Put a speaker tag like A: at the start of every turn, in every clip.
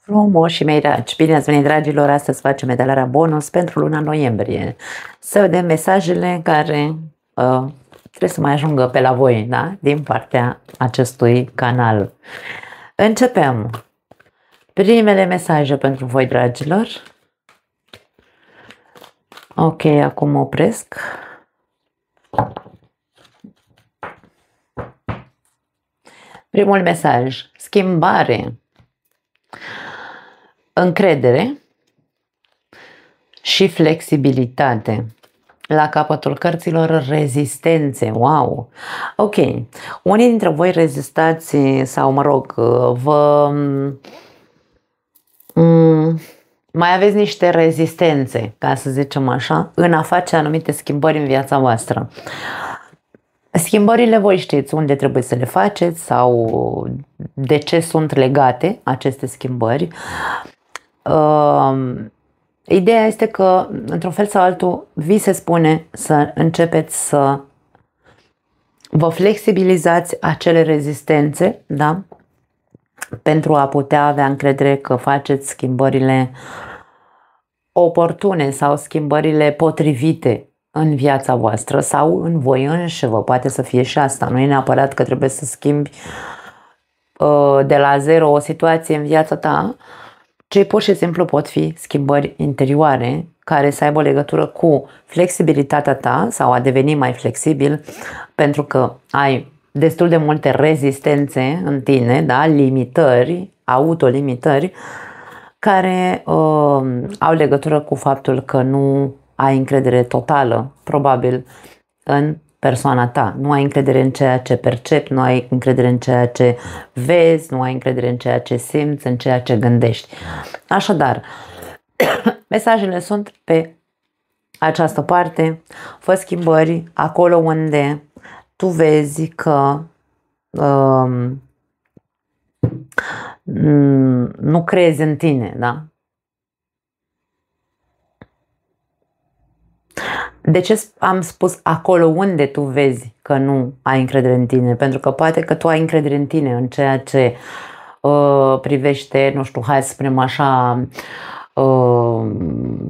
A: Frumoși mei dragi, bine ați venit dragilor, astăzi facem medalarea bonus pentru luna noiembrie. Să vedem mesajele care trebuie să mai ajungă pe la voi, da? Din partea acestui canal. Începem. Primele mesaje pentru voi dragilor. Ok, acum mă opresc. Primul mesaj, schimbare, încredere și flexibilitate. La capătul cărților, rezistențe. Wow! Ok. Unii dintre voi rezistați sau, mă rog, vă mai aveți niște rezistențe, ca să zicem așa, în a face anumite schimbări în viața voastră. Schimbările voi știți unde trebuie să le faceți sau de ce sunt legate aceste schimbări. Ideea este că, într-un fel sau altul, vi se spune să începeți să vă flexibilizați acele rezistențe, da? Pentru a putea avea încredere că faceți schimbările oportune sau schimbările potrivite în viața voastră sau în voi înși vă. Poate să fie și asta. Nu e neapărat că trebuie să schimbi de la zero o situație în viața ta, ci pur și simplu pot fi schimbări interioare care să aibă legătură cu flexibilitatea ta sau a deveni mai flexibil, pentru că ai destul de multe rezistențe în tine, da? Limitări, autolimitări, care au legătură cu faptul că nu ai încredere totală, probabil, în persoana ta. Nu ai încredere în ceea ce percepi, nu ai încredere în ceea ce vezi, nu ai încredere în ceea ce simți, în ceea ce gândești. Așadar, mesajele sunt pe această parte. Fă schimbări acolo unde tu vezi că nu crezi în tine, da? De ce am spus acolo unde tu vezi că nu ai încredere în tine? Pentru că poate că tu ai încredere în tine în ceea ce privește, nu știu, hai să spunem așa,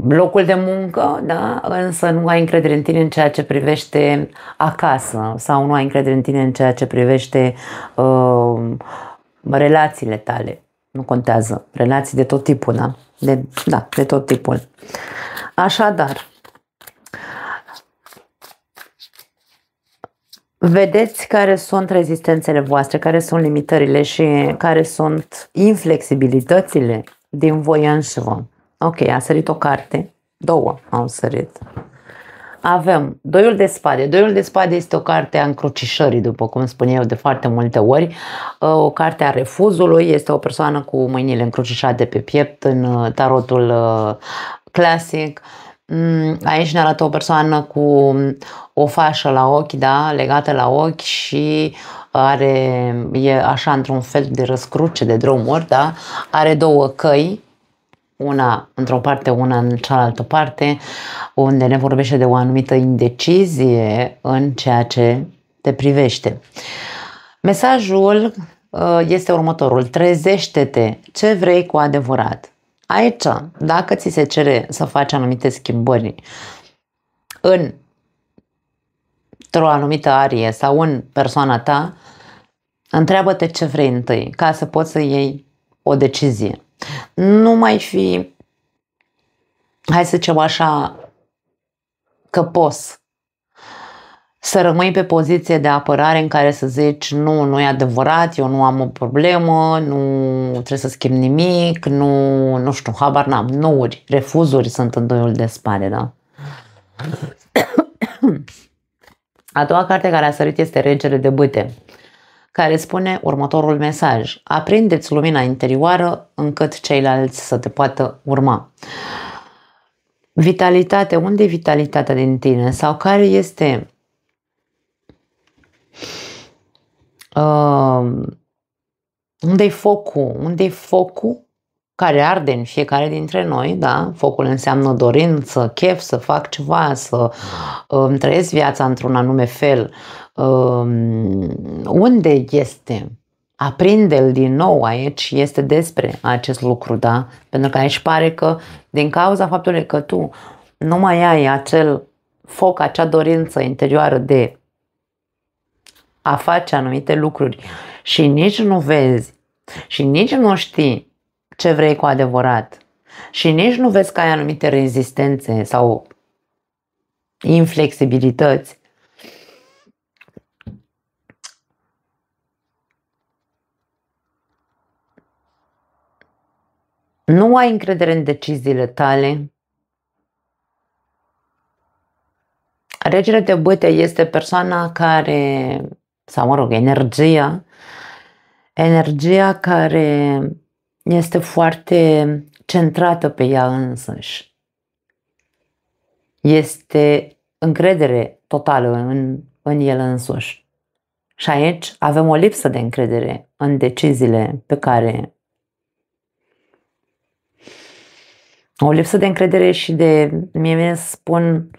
A: locul de muncă, da? Însă nu ai încredere în tine în ceea ce privește acasă sau nu ai încredere în tine în ceea ce privește relațiile tale. Nu contează. Relații de tot tipul, da? De tot tipul. Așadar, vedeți care sunt rezistențele voastre, care sunt limitările și care sunt inflexibilitățile din voi înșivă. Ok, a sărit o carte, două au sărit. Avem Doiul de Spade. Doiul de Spade este o carte a încrucișării, după cum spun eu de foarte multe ori. O carte a refuzului, este o persoană cu mâinile încrucișate pe piept în tarotul clasic. Aici ne arată o persoană cu o fașă la ochi, da, legată la ochi și e așa într-un fel de răscruce de drumuri, da, are două căi, una într-o parte, una în cealaltă parte, unde ne vorbește de o anumită indecizie în ceea ce te privește. Mesajul este următorul: trezește-te, ce vrei cu adevărat. Aici, dacă ți se cere să faci anumite schimbări într-o anumită arie sau în persoana ta, întreabă-te ce vrei întâi, ca să poți să iei o decizie. Nu mai fi, hai să zicem așa, căpos. Să rămâi pe poziție de apărare în care să zici nu e adevărat, eu nu am o problemă, nu trebuie să schimb nimic, nu știu, habar n-am, nouri, refuzuri sunt în Doiul de Spade, da? A doua carte care a sărit este Regele de Bâte, care spune următorul mesaj: aprindeți lumina interioară încât ceilalți să te poată urma. Vitalitate, unde e vitalitatea din tine? Sau care este unde-i focul? Unde-i focul care arde în fiecare dintre noi, da? Focul înseamnă dorință, chef, să fac ceva, să îmi trăiesc viața într-un anume fel. Unde este aprinde-l din nou aici, este despre acest lucru, da? Pentru că aici pare că din cauza faptului că tu nu mai ai acel foc, acea dorință interioară de a face anumite lucruri și nici nu vezi și nici nu știi ce vrei cu adevărat și nici nu vezi că ai anumite rezistențe sau inflexibilități, nu ai încredere în deciziile tale. Regele de bâte este persoana care, sau mă rog, energia care este foarte centrată pe ea însăși. Este încredere totală în el însuși. Și aici avem o lipsă de încredere în deciziile pe care... O lipsă de încredere și de, mie spun,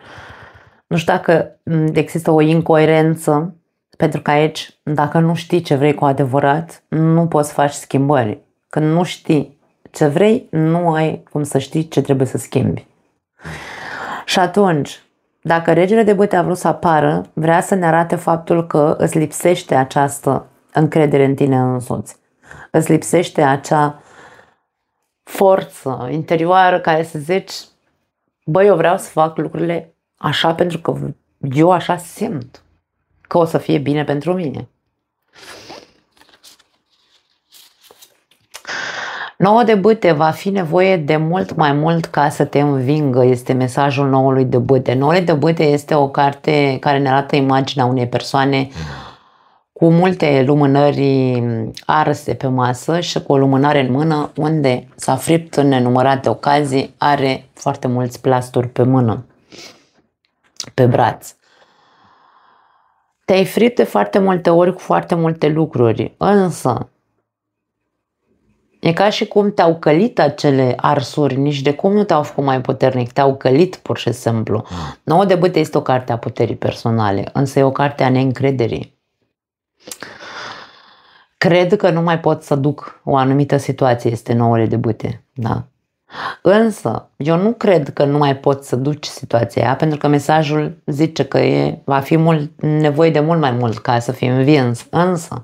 A: nu știu dacă există o incoerență, pentru că aici, dacă nu știi ce vrei cu adevărat, nu poți face schimbări. Când nu știi ce vrei, nu ai cum să știi ce trebuie să schimbi. Și atunci, dacă regele de bâte a vrut să apară, vrea să ne arate faptul că îți lipsește această încredere în tine însuți. Îți lipsește acea forță interioară care să zici, băi, eu vreau să fac lucrurile așa pentru că eu așa simt că o să fie bine pentru mine. 9 de bâte, va fi nevoie de mult mai mult ca să te învingă, este mesajul 9 de bâte. 9 de bâte este o carte care ne arată imaginea unei persoane cu multe lumânări arse pe masă și cu o lumânare în mână, unde s-a fript în nenumărate ocazii, are foarte mulți plasturi pe mână, pe braț. Te-ai fript de foarte multe ori cu foarte multe lucruri, însă e ca și cum te-au călit acele arsuri, nici de cum nu te-au făcut mai puternic, te-au călit pur și simplu. 9 de bâte este o carte a puterii personale, însă e o carte a neîncrederii. Cred că nu mai pot să duc o anumită situație, este 9 de bâte, da? Însă, eu nu cred că nu mai poți să duci situația aia, pentru că mesajul zice că va fi nevoie de mult mai mult ca să fii învins. Însă,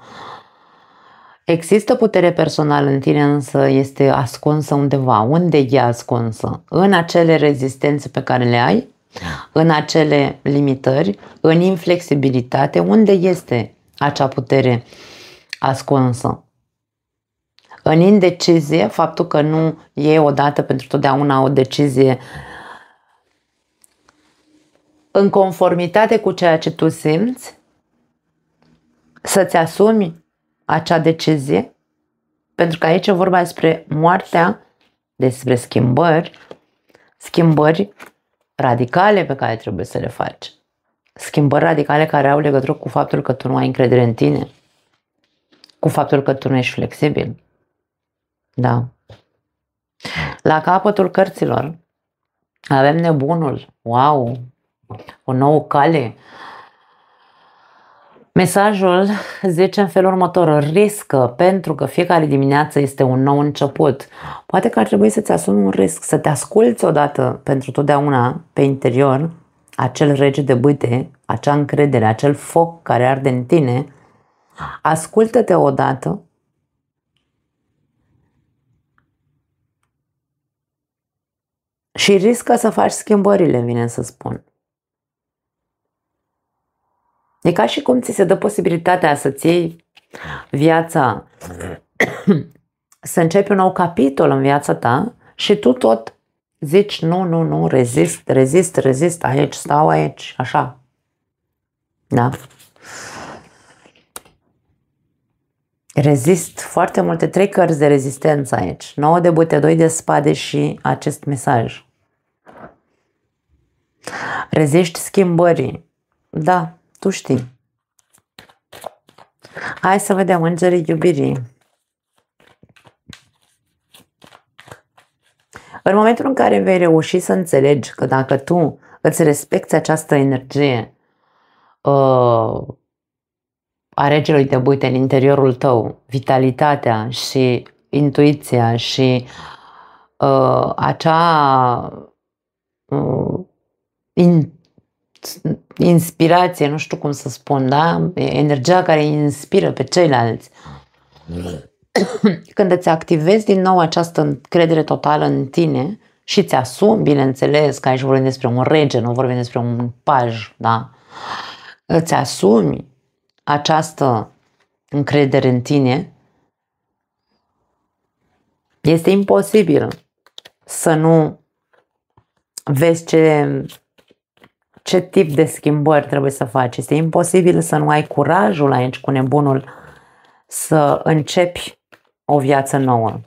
A: există putere personală în tine, însă este ascunsă undeva. Unde e ascunsă? În acele rezistențe pe care le ai, în acele limitări, în inflexibilitate. Unde este acea putere ascunsă? În indecizie, faptul că nu iei odată pentru totdeauna o decizie în conformitate cu ceea ce tu simți, să-ți asumi acea decizie, pentru că aici e vorba despre moartea, despre schimbări radicale pe care trebuie să le faci. Schimbări radicale care au legătură cu faptul că tu nu ai încredere în tine, cu faptul că tu nu ești flexibil. Da. La capătul cărților avem nebunul. Wow! O nouă cale. Mesajul zice în felul următor: riscă, pentru că fiecare dimineață este un nou început. Poate că ar trebui să-ți asumi un risc, să te asculți odată pentru totdeauna pe interior acel rege de bâte, acea încredere, acel foc care arde în tine. Ascultă-te odată și riscă să faci schimbările, vine să spun. E ca și cum ți se dă posibilitatea să-ți iei viața, să începi un nou capitol în viața ta și tu tot zici nu, rezist, aici, stau aici, așa. Da? Rezist foarte multe, 3 cărți de rezistență aici. 9 de bâte, 2 de spade și acest mesaj. Reziști schimbării. Da, tu știi. Hai să vedem îngerii iubirii. În momentul în care vei reuși să înțelegi că dacă tu îți respecti această energie a regelui de bâte în interiorul tău, vitalitatea și intuiția și acea inspirație, nu știu cum să spun, da? Energia care inspiră pe ceilalți. Când îți activezi din nou această încredere totală în tine și îți asumi, bineînțeles, că aici vorbim despre un rege, nu vorbim despre un paj, da? Îți asumi această încredere în tine, este imposibil să nu vezi ce tip de schimbări trebuie să faci. Este imposibil să nu ai curajul aici cu nebunul să începi o viață nouă.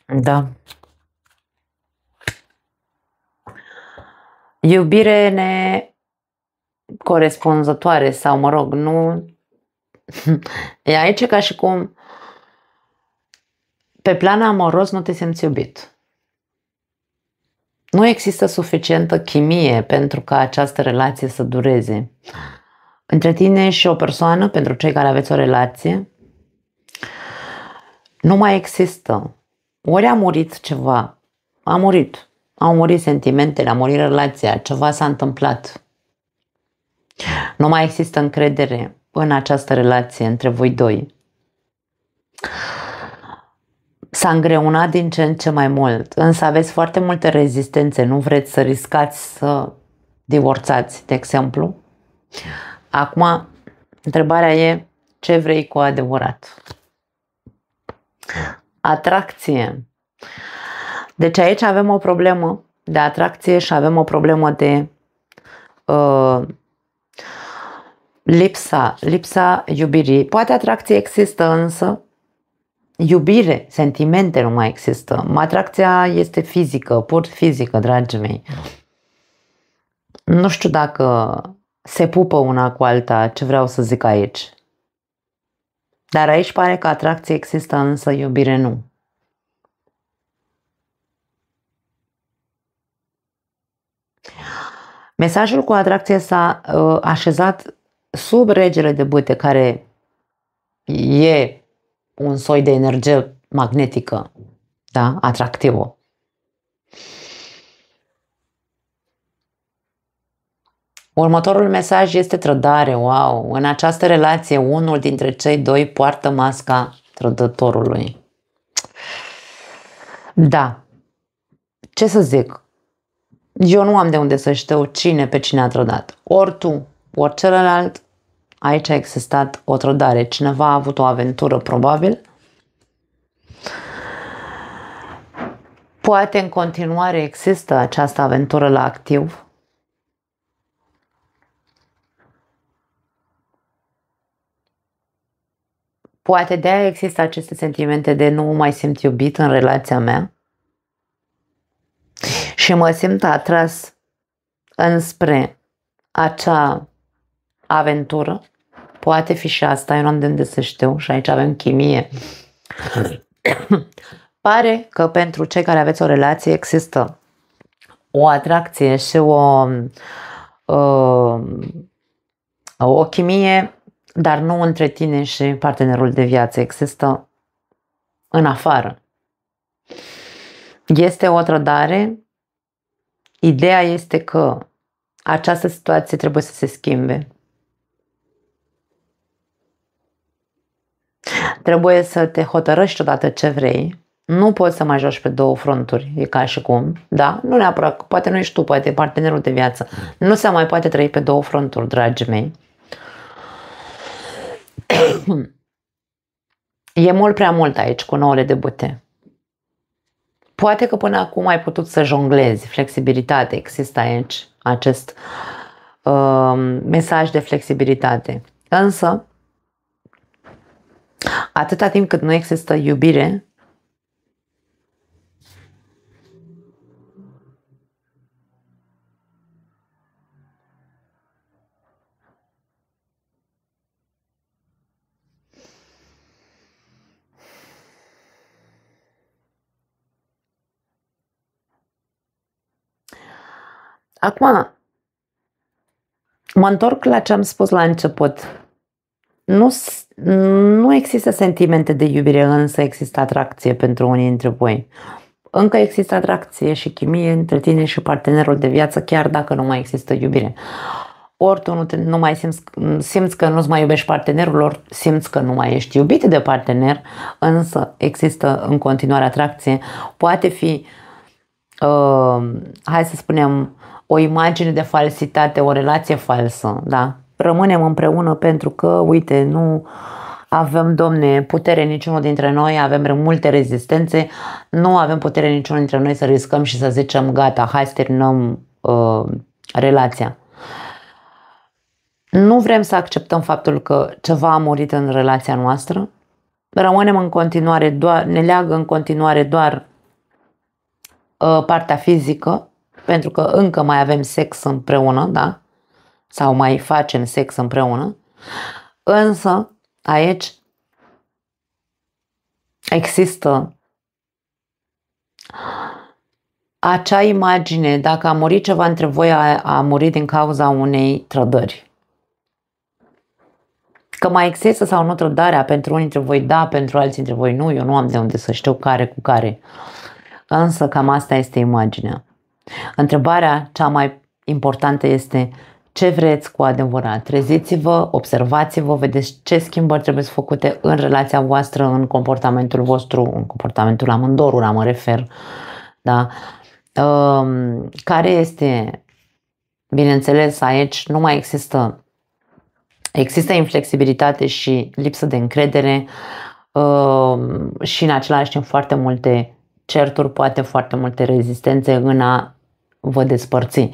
A: Da. Iubire necorespunzătoare sau, mă rog, nu... E aici ca și cum pe plan amoros nu te simți iubit. Nu există suficientă chimie pentru ca această relație să dureze. Între tine și o persoană, pentru cei care aveți o relație, nu mai există. Ori a murit ceva, a murit. Au murit sentimentele, a murit relația, ceva s-a întâmplat. Nu mai există încredere în această relație între voi doi. S-a îngreunat din ce în ce mai mult, însă aveți foarte multe rezistențe, nu vreți să riscați să divorțați, de exemplu. Acum, întrebarea e, ce vrei cu adevărat? Atracție. Deci aici avem o problemă de atracție și avem o problemă de lipsa iubirii. Poate atracție există, însă iubire, sentimente nu mai există. Atracția este fizică, pur fizică, dragii mei. Nu știu dacă se pupă una cu alta, ce vreau să zic aici. Dar aici pare că atracție există, însă iubire nu. Mesajul cu atracție s-a așezat sub regele de bâte, care e un soi de energie magnetică, da? Atractivă. Următorul mesaj este trădare. Wow! În această relație, unul dintre cei doi poartă masca trădătorului. Da. Ce să zic? Eu nu am de unde să știu cine pe cine a trădat. Ori tu, ori celălalt, aici a existat o trădare. Cineva a avut o aventură, probabil. Poate în continuare există această aventură la activ. Poate de-aia există aceste sentimente de nu mă mai simt iubit în relația mea și mă simt atras înspre acea aventură. Poate fi și asta, eu nu am de unde să știu și aici avem chimie. Pare că pentru cei care aveți o relație există o atracție și o chimie, dar nu între tine și partenerul de viață. Există în afară. Este o trădare. Ideea este că această situație trebuie să se schimbe. Trebuie să te hotărăști odată ce vrei. Nu poți să mai joci pe două fronturi. E ca și cum, da? Nu neapărat, poate nu ești tu, poate partenerul de viață. Nu se mai poate trăi pe două fronturi, dragii mei. E mult prea mult aici cu 9 de bâte. Poate că până acum ai putut să jonglezi, flexibilitate, există aici acest mesaj de flexibilitate. Însă, atâta timp cât nu există iubire, Acum, mă întorc la ce am spus la început. Nu există sentimente de iubire, însă există atracție pentru unii dintre voi. Încă există atracție și chimie între tine și partenerul de viață, chiar dacă nu mai există iubire. Ori tu nu mai simți că nu-ți mai iubești partenerul, ori simți că nu mai ești iubit de partener, însă există în continuare atracție. Poate fi, hai să spunem, o imagine de falsitate, o relație falsă, da? Rămânem împreună pentru că, uite, nu avem, Domne, putere niciunul dintre noi, avem multe rezistențe, nu avem putere niciunul dintre noi să riscăm și să zicem gata, hai să terminăm relația. Nu vrem să acceptăm faptul că ceva a murit în relația noastră, rămânem în continuare ne leagă în continuare doar partea fizică, pentru că încă mai avem sex împreună, da? Sau mai facem sex împreună, însă aici există acea imagine, dacă a murit ceva între voi, a murit din cauza unei trădări. Că mai există sau nu trădarea, pentru unii dintre voi da, pentru alții dintre voi nu, eu nu am de unde să știu care cu care. Însă cam asta este imaginea. Întrebarea cea mai importantă este: ce vreți cu adevărat? Treziți-vă, observați-vă, vedeți ce schimbări trebuie făcute în relația voastră, în comportamentul vostru, în comportamentul amândorura, mă refer. Da? Care este, bineînțeles, aici nu mai există inflexibilitate și lipsă de încredere și în același timp foarte multe certuri, poate foarte multe rezistențe în a vă despărți.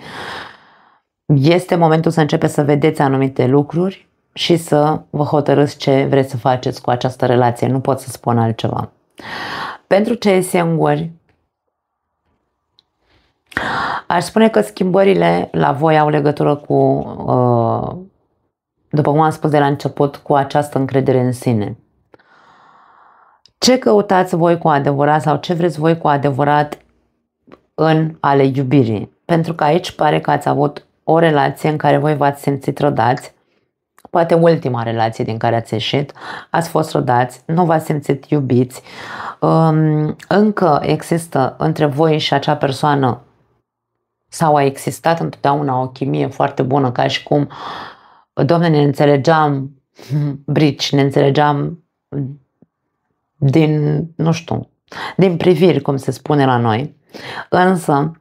A: Este momentul să începeți să vedeți anumite lucruri și să vă hotărâți ce vreți să faceți cu această relație. Nu pot să spun altceva. Pentru cei singuri, aș spune că schimbările la voi au legătură cu, după cum am spus de la început, cu această încredere în sine. Ce căutați voi cu adevărat sau ce vreți voi cu adevărat în ale iubirii? Pentru că aici pare că ați avut o relație în care voi v-ați simțit trădați, poate ultima relație din care ați ieșit, ați fost trădați, nu v-ați simțit iubiți, încă există între voi și acea persoană sau a existat întotdeauna o chimie foarte bună, ca și cum, Doamne, ne înțelegeam brici, ne înțelegeam din, nu știu, din priviri, cum se spune la noi, însă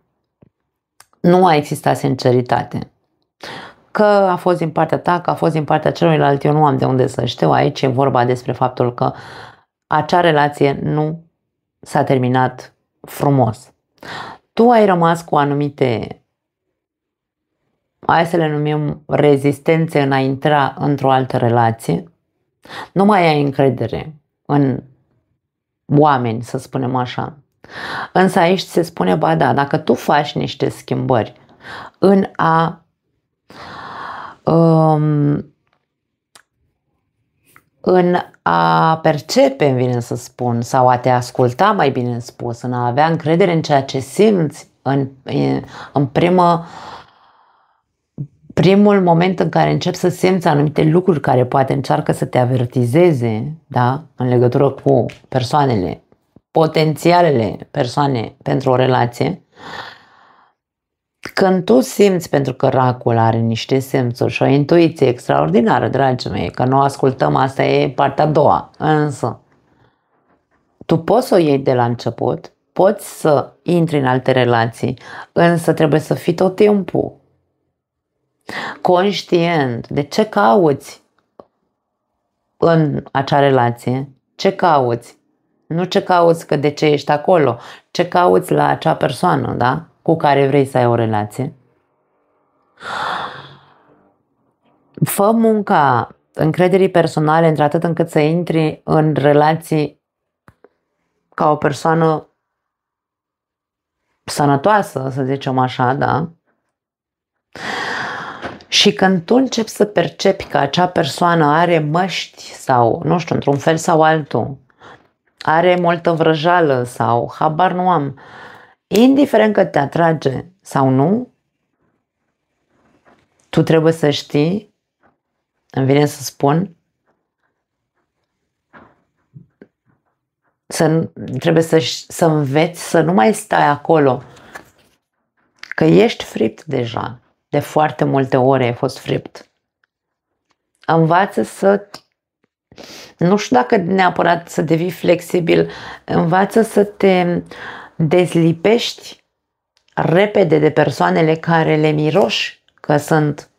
A: nu a existat sinceritate. Că a fost din partea ta, că a fost din partea celuilalt, eu nu am de unde să știu. Aici e vorba despre faptul că acea relație nu s-a terminat frumos. Tu ai rămas cu anumite, hai să le numim, rezistențe în a intra într-o altă relație. Nu mai ai încredere în oameni, să spunem așa. Însă aici se spune, ba da, dacă tu faci niște schimbări în a percepe, îmi vine să spun, sau a te asculta, mai bine spus, în a avea încredere în ceea ce simți în primul moment în care începi să simți anumite lucruri care poate încearcă să te avertizeze, da, în legătură cu persoanele, potențialele persoane pentru o relație. Când tu simți, pentru că racul are niște simțuri și o intuiție extraordinară, dragii mei, că nu ascultăm, asta e partea a doua, însă tu poți să o iei de la început, poți să intri în alte relații, însă trebuie să fii tot timpul conștient de ce cauți în acea relație, ce cauți, nu ce cauți că de ce ești acolo, ce cauți la acea persoană, da? Cu care vrei să ai o relație. Fă munca încrederii personale într-atât încât să intri în relații ca o persoană sănătoasă, să zicem așa, da? Și când tu începi să percepi că acea persoană are măști sau, nu știu, într-un fel sau altul, are multă vrăjală sau habar nu am, indiferent că te atrage sau nu, Tu trebuie să știi, îmi vine să spun, trebuie să înveți să nu mai stai acolo, că ești fript deja, de foarte multe ore ai fost fript. Învață să, nu știu dacă neapărat să devii flexibil, învață să te dezlipești repede de persoanele care le miroși că sunt,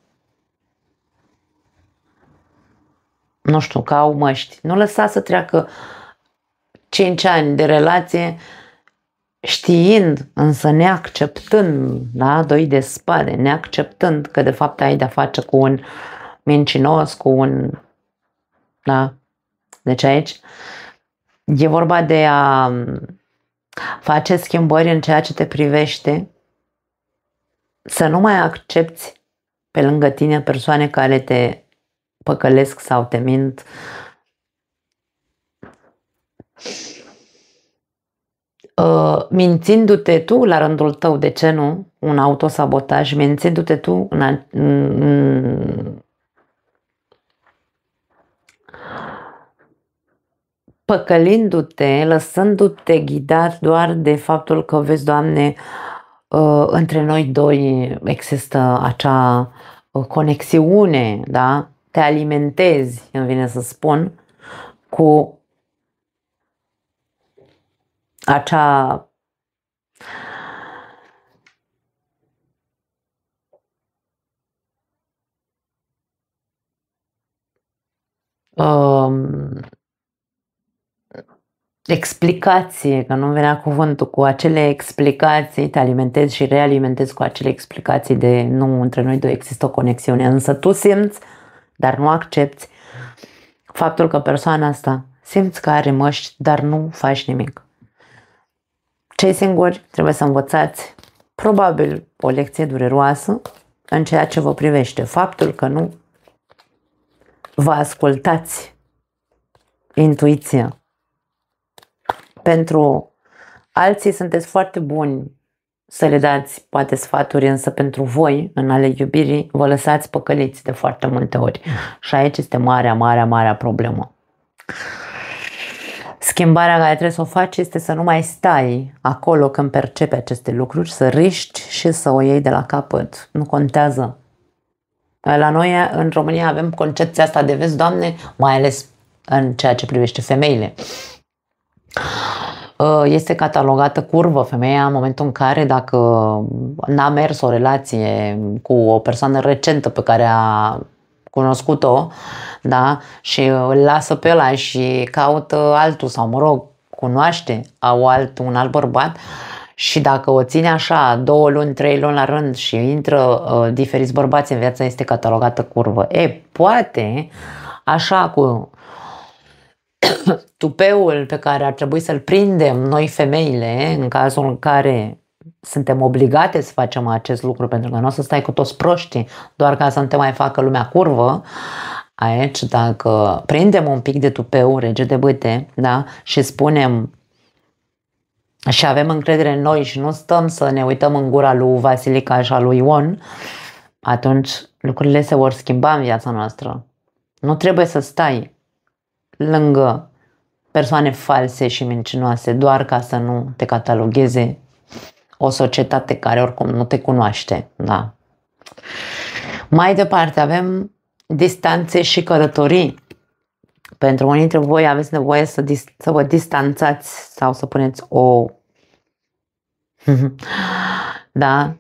A: nu știu, că au măști. Nu lăsa să treacă 5 ani de relație știind, însă neacceptând, da, doi de spade, neacceptând că de fapt ai de-a face cu un mincinos, cu un, da, deci aici e vorba de a face schimbări în ceea ce te privește, să nu mai accepti pe lângă tine persoane care te păcălesc sau te mint. Mințindu-te tu la rândul tău, de ce nu? Un autosabotaj, mințindu-te tu păcălindu-te, lăsându-te ghidat doar de faptul că, vezi, Doamne, între noi doi există acea conexiune, da? Te alimentezi, îmi vine să spun, cu acea explicație, că nu venea cuvântul, cu acele explicații, te alimentezi și realimentezi cu acele explicații de nu, între noi doi există o conexiune, însă tu simți, dar nu accepti faptul că persoana asta simți că are măști, dar nu faci nimic. Cei singuri trebuie să învățați probabil o lecție dureroasă în ceea ce vă privește. Faptul că nu vă ascultați intuiția. Pentru alții sunteți foarte buni să le dați poate sfaturi, însă pentru voi, în ale iubirii, vă lăsați păcăliți de foarte multe ori. Și aici este marea problemă. Schimbarea care trebuie să o faci este să nu mai stai acolo când percepi aceste lucruri, să riști și să o iei de la capăt. Nu contează. La noi, în România, avem concepția asta de, vezi, Doamne, mai ales în ceea ce privește femeile. Este catalogată curvă femeia în momentul în care, dacă n-a mers o relație cu o persoană recentă pe care a cunoscut-o, da, și îl lasă pe ăla și caută altul sau, mă rog, cunoaște un alt bărbat, și dacă o ține așa 2 luni, 3 luni la rând și intră diferiți bărbați în viața, este catalogată curvă. Poate așa cu tupeul pe care ar trebui să-l prindem noi femeile în cazul în care suntem obligate să facem acest lucru, pentru că nu o să stai cu toți proștii doar ca să nu te mai facă lumea curvă. Aici, dacă prindem un pic de tupeu, rege de bâte, da, și spunem și avem încredere în noi și nu stăm să ne uităm în gura lui Vasilica și a lui Ion, atunci lucrurile se vor schimba în viața noastră. Nu trebuie să stai lângă persoane false și mincinoase doar ca să nu te catalogheze o societate care oricum nu te cunoaște. Da. Mai departe avem distanțe și călătorii. Pentru unii dintre voi aveți nevoie să vă distanțați sau să puneți o... Da?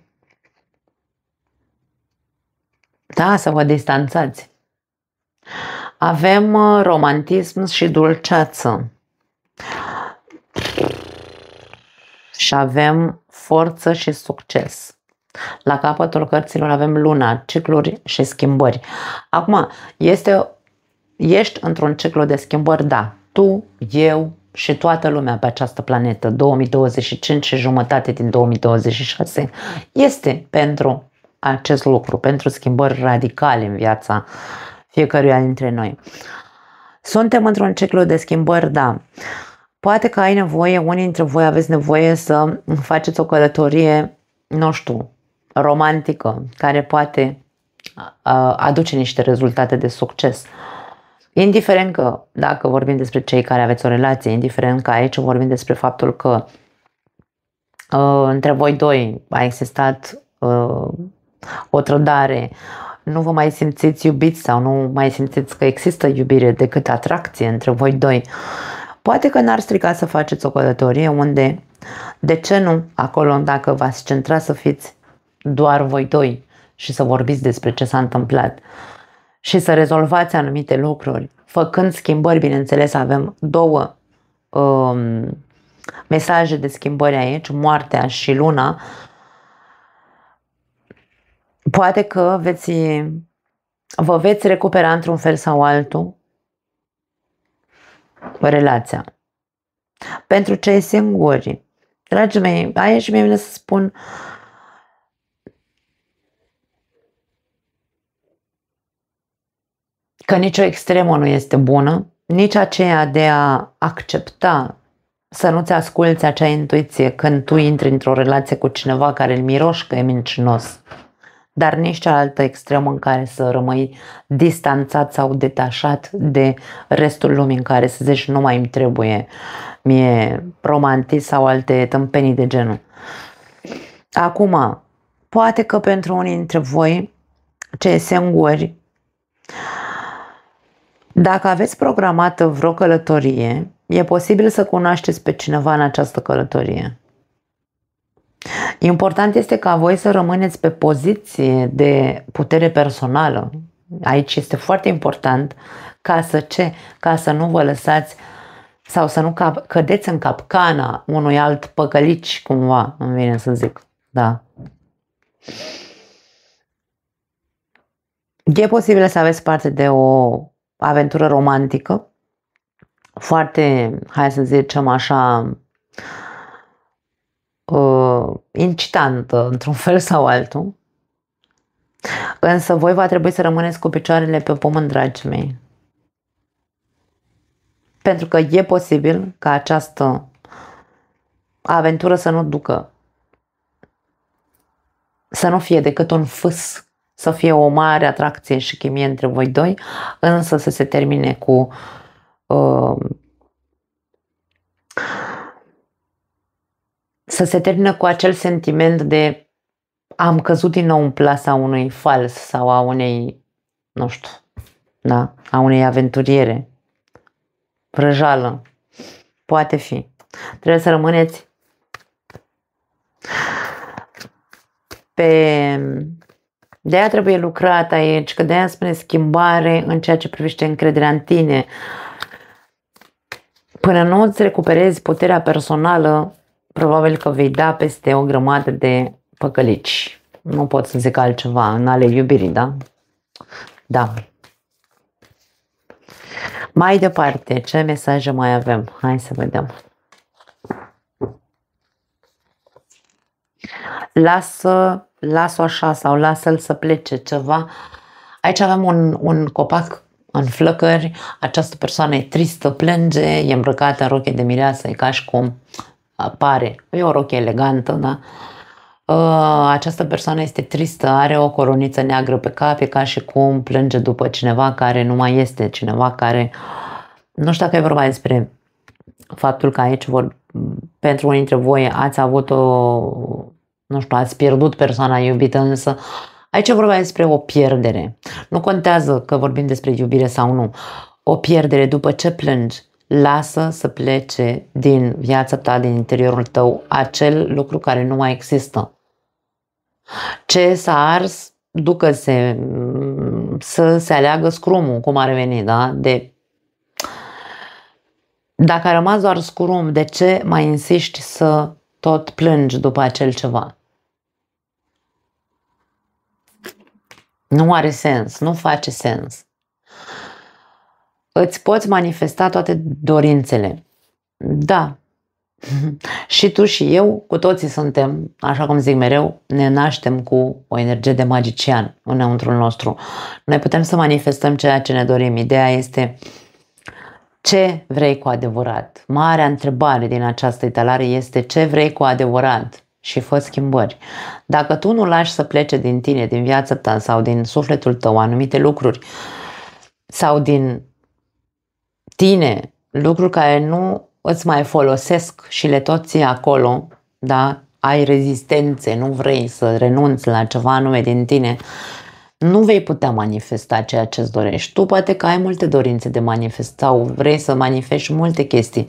A: Da, să vă distanțați. Avem romantism și dulceață. Și avem forță și succes. La capătul cărților avem luna, cicluri și schimbări. Acum, ești într-un ciclu de schimbări, da. Tu, eu și toată lumea pe această planetă, 2025 și jumătate din 2026, este pentru acest lucru, pentru schimbări radicale în viața fiecăruia dintre noi. Suntem într-un ciclu de schimbări, da. Poate că ai nevoie, unii dintre voi aveți nevoie să faceți o călătorie, nu știu, romantică, care poate aduce niște rezultate de succes. Indiferent că, dacă vorbim despre cei care aveți o relație, indiferent că aici vorbim despre faptul că între voi doi a existat o trădare, nu vă mai simțiți iubiți sau nu mai simțiți că există iubire decât atracție între voi doi, poate că n-ar strica să faceți o călătorie unde, de ce nu, acolo dacă v-ați centra să fiți doar voi doi și să vorbiți despre ce s-a întâmplat și să rezolvați anumite lucruri, făcând schimbări, bineînțeles, avem două mesaje de schimbări aici, moartea și luna. Poate că vă veți recupera într-un fel sau altul relația. Pentru cei singuri, dragii mei, aici mi-e bine să spun că nicio extremă nu este bună, nici aceea de a accepta să nu-ți asculți acea intuiție când tu intri într-o relație cu cineva care îl miroși că e mincinos, dar nici cealaltă extremă în care să rămâi distanțat sau detașat de restul lumii, în care să zici nu mai îmi trebuie mie romantism sau alte tâmpenii de genul. Acum, poate că pentru unii dintre voi, cei singuri, dacă aveți programată vreo călătorie, e posibil să cunoașteți pe cineva în această călătorie. Important este ca voi să rămâneți pe poziție de putere personală. Aici este foarte important ca să nu vă lăsați sau să nu cădeți în capcana unui alt păcălici, cumva, îmi vine să zic. Da. E posibil să aveți parte de o aventură romantică, foarte, hai să zicem așa, incitantă într-un fel sau altul, însă voi va trebui să rămâneți cu picioarele pe pământ, dragii mei, pentru că e posibil ca această aventură să nu ducă, să nu fie decât un fâs, să fie o mare atracție și chimie între voi doi, însă să se termine cu acel sentiment de am căzut din nou în plasa unui fals sau a unei, nu știu, da, a unei aventuriere, vrăjală. Poate fi. Trebuie să rămâneți de aia trebuie lucrat aici, că de aia spune schimbare în ceea ce privește încrederea în tine. Până nu îți recuperezi puterea personală, probabil că vei da peste o grămadă de păcălici. Nu pot să zic altceva, în ale iubirii, da? Da. Mai departe, ce mesaje mai avem? Hai să vedem. Lasă-o așa sau lasă-l să plece ceva. Aici avem un copac în flăcări, această persoană e tristă, plânge, e îmbrăcată în rochie de mireasă, e ca și cum apare, e o rochie elegantă, da? Această persoană este tristă, are o coroniță neagră pe cap, e ca și cum plânge după cineva care nu mai este, cineva care, nu știu dacă e vorba despre faptul că aici pentru unii dintre voi ați avut nu știu, ați pierdut persoana iubită, însă aici e vorba despre o pierdere. Nu contează că vorbim despre iubire sau nu. O pierdere, după ce plângi, lasă să plece din viața ta, din interiorul tău, acel lucru care nu mai există. Ce s-a ars, ducă-se, să se aleagă scrumul, cum ar veni, da? Dacă a rămas doar scrum, de ce mai insiști să tot plângi după acel ceva? Nu are sens, nu face sens. Îți poți manifesta toate dorințele. Da. Și tu și eu, cu toții suntem, așa cum zic mereu, ne naștem cu o energie de magician înăuntru nostru. Noi putem să manifestăm ceea ce ne dorim. Ideea este ce vrei cu adevărat. Marea întrebare din această etalare este ce vrei cu adevărat. și fă schimbări. Dacă tu nu lași să plece din tine, din viața ta sau din sufletul tău anumite lucruri sau din tine lucruri care nu îți mai folosesc și le tot ții acolo, da? Ai rezistențe, nu vrei să renunți la ceva anume din tine, nu vei putea manifesta ceea ce îți dorești. Tu poate că ai multe dorințe de manifest sau vrei să manifesti multe chestii.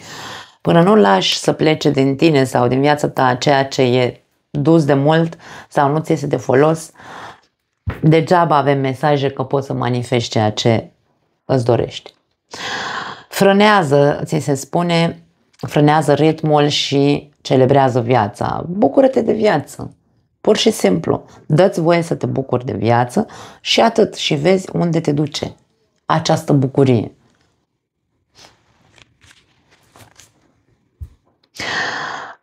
A: Până nu lași să plece din tine sau din viața ta ceea ce e dus de mult sau nu ți este de folos, degeaba avem mesaje că poți să manifesti ceea ce îți dorești. Frânează, ți se spune, frânează ritmul și celebrează viața. Bucură-te de viață. Pur și simplu. Dă-ți voie să te bucuri de viață și atât. Și vezi unde te duce această bucurie.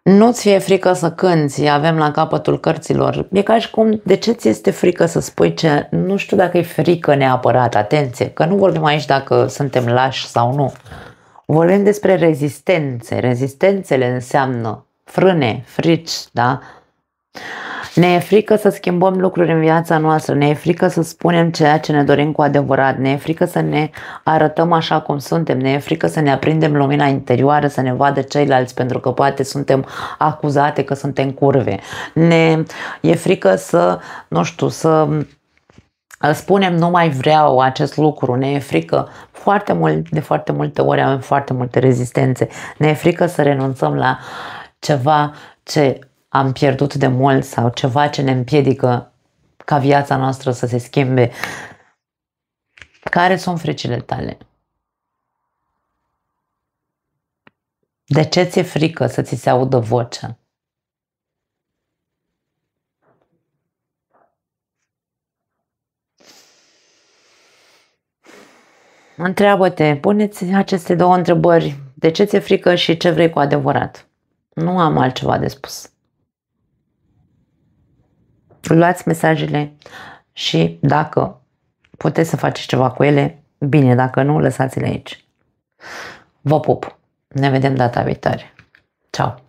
A: Nu-ți fie frică să cânți, avem la capătul cărților. E ca și cum, de ce ți este frică să spui ce, nu știu dacă e frică neapărat, atenție, că nu vorbim aici dacă suntem lași sau nu. Vorbim despre rezistențe. Rezistențele înseamnă frâne, frici, da? Ne e frică să schimbăm lucruri în viața noastră, ne e frică să spunem ceea ce ne dorim cu adevărat, ne e frică să ne arătăm așa cum suntem, ne e frică să ne aprindem lumina interioară, să ne vadă ceilalți pentru că poate suntem acuzate că suntem curve. Ne e frică să, nu știu, să spunem nu mai vreau acest lucru, ne e frică de foarte multe ori avem foarte multe rezistențe, ne e frică să renunțăm la ceva ce am pierdut de mult sau ceva ce ne împiedică ca viața noastră să se schimbe. Care sunt fricile tale? De ce ți-e frică să ți se audă vocea? Întreabă-te, pune-ți aceste două întrebări. De ce ți-e frică și ce vrei cu adevărat? Nu am altceva de spus. Luați mesajele și dacă puteți să faceți ceva cu ele, bine, dacă nu, lăsați-le aici. Vă pup! Ne vedem data viitoare. Ciao!